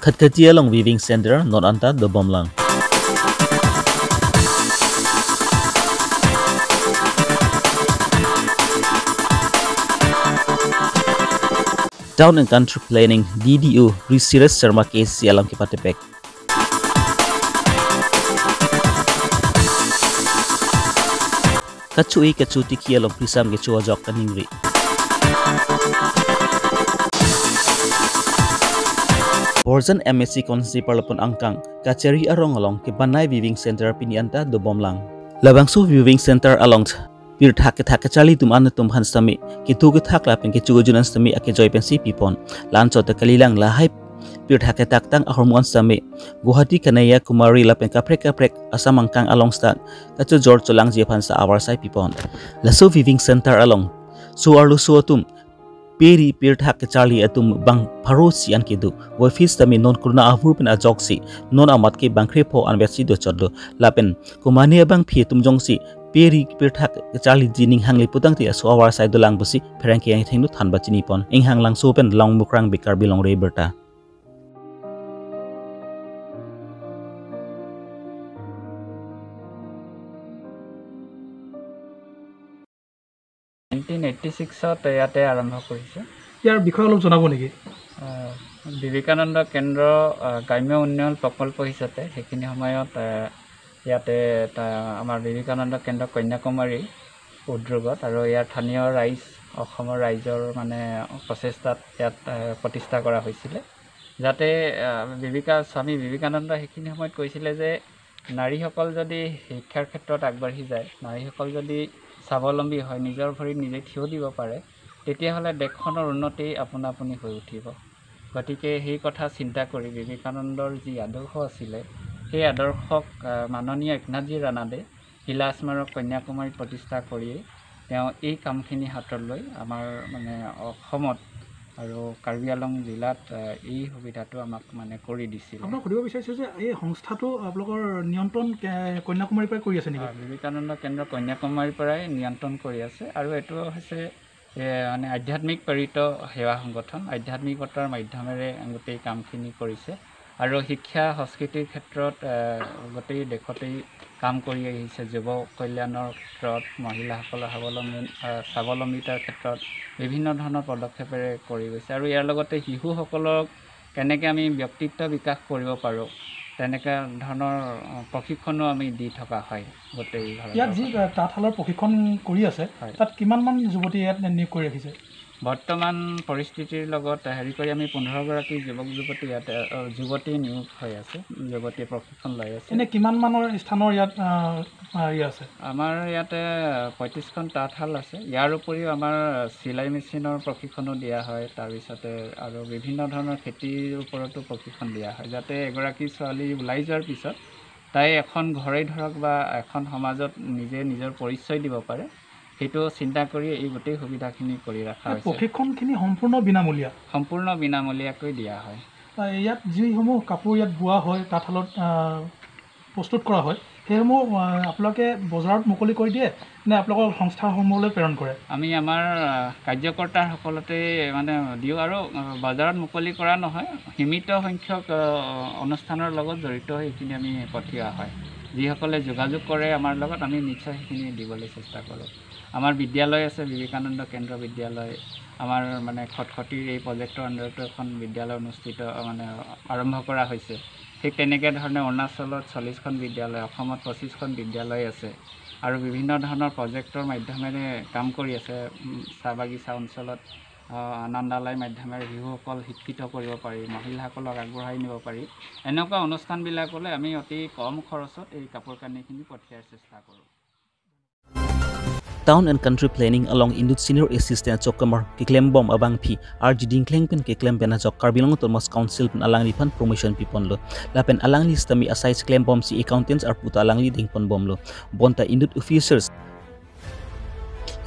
Khatkatia long weaving center non anta do bomlang. Town and country planning DDU Risiras Sharma case alam kipatepek. Kacui kacuti kialong prisam ke cuajok kaningri. Borjan MSC konsi parlepon angkang kaceri arong along ke banai viewing center pinianta do bomlang. Labangsu viewing center along bir thak chali tum an tum han sami ki tu ke thak la pen ke chugujunan sami ake joy pen si pipon lan chota kalilang la hai bir thak tak tang hormon sami guhati kanaya kumari la pen kaprek asam angkang along stan kachu jor cholang je phan sa awar sai pipon laso viewing center along so arlu so tum peri bir thak chali atum bang pharo sian ke du office tami non kurna avur pen ajok si non amat ke bangkre pho anbesi do choddo la pen kumani bang phi tum jong si peri pirthak charli jining hangli putang ti so awar sai dolang busi pherangki ang thengnu thanba chini pon ing hang lang so pen long mukrang be Karbi Longri Abirta. ইয়াতে আৰম্ভ কৰিছে। ইয়াৰ বিষয়ে অলপ জনাব নেকি? বিবেকানন্দ কেন্দ্ৰ গ্ৰাম্য উন্নয়ন প্ৰকল্প হিচাপে সেইখিনি সময়ত ইয়াতে আমাৰ বিবেকানন্দ কেন্দ্ৰ কন্যাকুমাৰী উদ্যোগত আৰু ইয়াৰ স্থানীয় ৰাইজ অসমৰ ৰাইজৰ মানে প্ৰচেষ্টাত ইয়াত প্ৰতিষ্ঠা কৰা হৈছিলে যাতে স্বামী বিবেকানন্দ সেইখিনি সময়ত কৈছিলে যে নাৰীসকল যদি শিক্ষাৰ ক্ষেত্ৰত আগবাঢ়ি যায়, নাৰীসকল যদি স্বাৱলম্বী হয়, নিজৰ ভৰিত নিজে থিয় দিব পাৰে, তেতিয়াহ'লে দেশখনৰ উন্নতি আপোনা আপুনি হৈ উঠিব। গতিকে সেই কথা চিন্তা কৰি বিবেকানন্দৰ যি আদৰ্শ আছিলে সেই আদৰ্শক মাননীয় একনাথজী ৰাণাদে শিলা স্মাৰক কন্যাকুমাৰীত প্ৰতিষ্ঠা কৰি তেওঁ এই কামখিনি হাতত লৈ আমাৰ মানে অসমত আৰু কাৰ্বি আলং জিলাত এই সুবিধাটো আমাক মানে কৰি দিছিল। আপোনাক সুধিব বিচাৰিছোঁ যে এই সংস্থাটো আপোনালোকৰ নিয়ন্ত্ৰণ কন্যাকুমাৰীৰ পৰাই কৰি আছে নেকি? বিবেকানন্দ কেন্দ্ৰ কন্যাকুমাৰীৰ পৰাই নিয়ন্ত্ৰণ কৰি আছে আৰু এইটো হৈছে মানে আধ্যাত্মিক প্ৰেৰিত সেৱা সংগঠন, আধ্যাত্মিকতাৰ মাধ্যমেৰে গোটেই কামখিনি কৰিছে আৰু শিক্ষা সংস্কৃতিৰ ক্ষেত্ৰত গোটেই দেশতেই কাম কৰি আহিছে। যুৱ কল্যাণৰ ক্ষেত্ৰত, মহিলাসকলৰ স্বাৱলম্বিতাৰ ক্ষেত্ৰত বিভিন্ন ধৰণৰ পদক্ষেপেৰে কৰি গৈছে আৰু ইয়াৰ লগতে শিশুসকলক কেনেকৈ আমি ব্যক্তিত্ব বিকাশ কৰিব পাৰোঁ তেনেকুৱা ধৰণৰ প্ৰশিক্ষণো আমি দি থকা হয়। গোটেই ইয়াত যি তাঁতশালৰ প্ৰশিক্ষণ কৰি আছে তাত কিমানমান যুৱতী ইয়াত নিয়োগ কৰি ৰাখিছে? বৰ্তমান পৰিস্থিতিৰ লগত হেৰি কৰি আমি 15গৰাকী যুৱতী নিয়োগ হৈ আছে, যুৱতীয়ে প্ৰশিক্ষণ লৈ আছে। এনে কিমান মানৰ স্থানৰ ইয়াত আছে? আমাৰ ইয়াতে 35খন তাঁতশাল আছে। ইয়াৰ উপৰিও আমাৰ চিলাই মেচিনৰ প্ৰশিক্ষণো দিয়া হয়, তাৰপিছতে আৰু বিভিন্ন ধৰণৰ খেতিৰ ওপৰতো প্ৰশিক্ষণ দিয়া হয়, যাতে এগৰাকী ছোৱালী ওলাই যোৱাৰ পিছত তাই এখন ঘৰেই ধৰক বা এখন সমাজত নিজে নিজৰ পৰিচয় দিব পাৰে, সেইটো চিন্তা কৰি এই গোটেই সুবিধাখিনি কৰি ৰখা হৈছে। প্ৰশিক্ষণখিনি সম্পূৰ্ণ বিনামূলীয়া? সম্পূৰ্ণ বিনামূলীয়াকৈ দিয়া হয়। ইয়াত যিসমূহ কাপোৰ ইয়াত বোৱা হয়, তাঁতশালত প্ৰস্তুত কৰা হয়, সেইসমূহ আপোনালোকে বজাৰত মুকলি কৰি দিয়ে নে আপোনালোকৰ সংস্থাসমূহলৈ প্ৰেৰণ কৰে? আমি আমাৰ কাৰ্যকৰ্তাসকলতে মানে দিওঁ আৰু বজাৰত মুকলি কৰা নহয়, সীমিত সংখ্যক অনুষ্ঠানৰ লগত জড়িত হৈ সেইখিনি আমি পঠিওৱা হয়। যিসকলে যোগাযোগ কৰে আমাৰ লগত আমি নিশ্চয় সেইখিনি দিবলৈ চেষ্টা কৰোঁ। আমাৰ বিদ্যালয় আছে, বিবেকানন্দ কেন্দ্ৰ বিদ্যালয়, আমাৰ মানে খটখটিৰ এই প্ৰজেক্টৰ আণ্ডাৰতো এখন বিদ্যালয় অনুষ্ঠিত মানে আৰম্ভ কৰা হৈছে। ঠিক তেনেকৈ ধৰণে অৰুণাচলত 40খন বিদ্যালয়, অসমত 25খন বিদ্যালয় আছে আৰু বিভিন্ন ধৰণৰ প্ৰজেক্টৰ মাধ্যমেৰে কাম কৰি আছে। চাহ বাগিচা অঞ্চলত আনন্দালয় মাধ্যমেৰে শিশুসকল শিক্ষিত কৰিব পাৰি, মহিলাসকলক আগবঢ়াই নিব পাৰি। এনেকুৱা অনুষ্ঠানবিলাকলৈ আমি অতি কম খৰচত এই কাপোৰ কানিখিনি পঠিয়াৰ চেষ্টা কৰোঁ। Town and country planning along Indut Senior Assistant Chokamar Kiklem Bom Abang P RG Dinkleng pen Kiklem pen ajok Karbi Long Thomas Council pen alang li pan promotion pipon lo lapen alang li stami asai claim bom si accountants ar puta alang li ding pon bom lo bonta Indut officers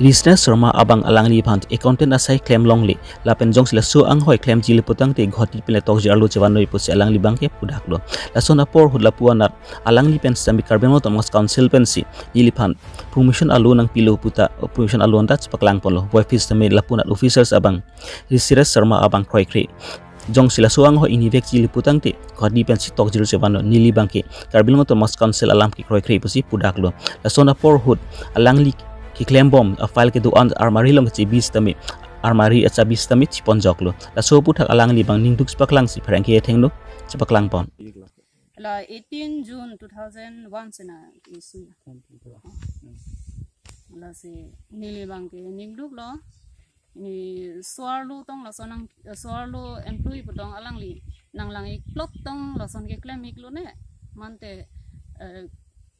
Risna Sharma abang alang li pan accountant asai claim long li lapen jong sila su ang hoi claim jil putang te ghoti pele tok jar lo jawan noi pusi alang li bang ke pudak lo lason apor hudla puanat alang li pen stami Karbi Long Thomas Council pen si li pan promotion alu nang pilo puta promotion alu andat paklang polo boy fis tame lapunat officers abang Risna Sharma abang kroi kri jong sila suang ho ini vek cili putang te khadi pen si tok jiru sebano nili bangke Karbi Longri to mas council alam ki kroi krei pusi pudak lo la sona por hut alang li ki claim bomb a file ke do an armari long chi bis tami armari acha bis tami chipon jok lo la so putak alang li bang ning duk spak lang si phrang ke thengno chipak lang pon la 18 June 2001 sena isu la si nili bangke ning duk lo ni suarlu tong la sonang suarlu employee potong alang li nang lang iklot tong la son ke claim iklo ne mante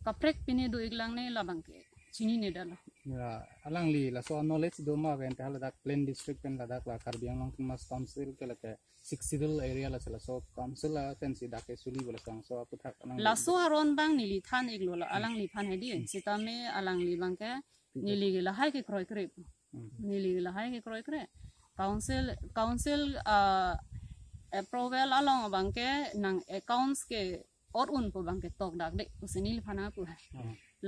kaprek pini do iglang ne la bangke chini ne dalo ya alang li la so knowledge do ma ven ta la plain district pen la la Karbi Longri mas council ke la ke sixidal area la so council la ten si dake suli bola sang so puthak la so aron bang nili than iglo la alang li phan hedi sitame alang li bangke nili la hai ke kroi krep nili la hai ke kroi kre council approval along bangke nang accounts ke or un po bangke tok dak de usinil phana pu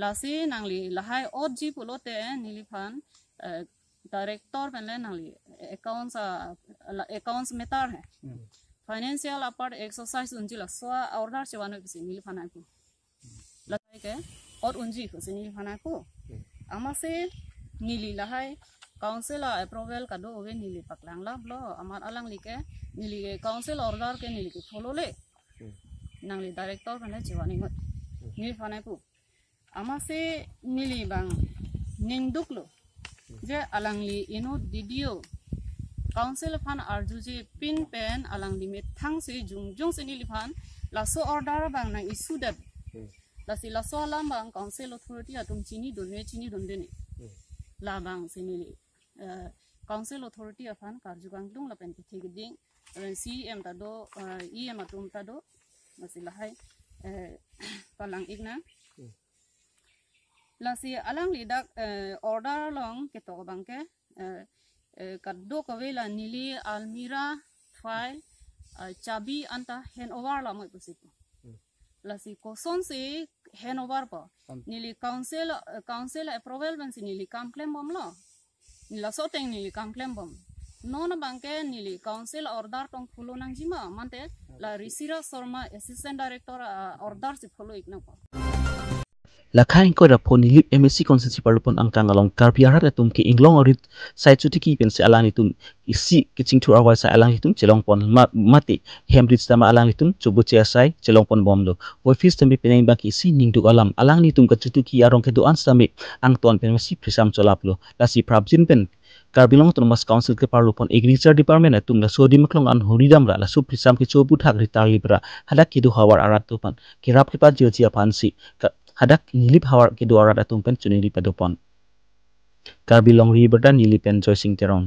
la si nang li la hai or ji pulote nili phan director ben le nang li accounts metar hai financial apart exercise unji la so order chewano usinil phana pu la ke or unji usinil phana pu amase nili la hai council approval kado oge nili paklang la blo amar alang like nili ke council order ke nili ke follow le nang li director bane chewani ngot nili phane pu amase nili bang ning duklo je alang li ino video council phan arjuji pin pen alang li me thang se jung se nili phan la so order bang na issue dat la si la so lam bang council authority atum chini don de ni la bang se nili council authority afan karjugang dung la pen thik ding CM ta do EM atum ta do masila hai palang igna la si alang lidak order long ke to bangke kaddo kawela nili almira file chabi anta hand over la moi pusipo la si koson se hand over pa nili council approval ban si nili complaint bom lo nila so teng nili complaint bom non bangke nili council order tong follow nang jima mante la risira sorma assistant director order si follow ikna ko la khain ko ra phone lip MSc consensi parlupon angkang along Karbi arat atum ki inglong orit sai chuti ki pen se alani tum isi kiching tu awal sa alani tum chelong pon mati hembridge tama alani tum chubu che sai chelong pon bomlo office tambi peneng ba ki si ning du alam alani tum ka chutu ki arong ke do an sami ang ton pen si prisam cholaplo la si prabjin pen Karbi Longri mas council ke parlupon agriculture department atum la sodi maklong an horidam ra la su prisam ki chobu thak ritar libra hadak ki du hawar arat tu pan kirap ki pa jia pansi hadak nilip hawar ke duara datung pen chuni lipadopon Karbi Longri Abirta nilipen joy sing terong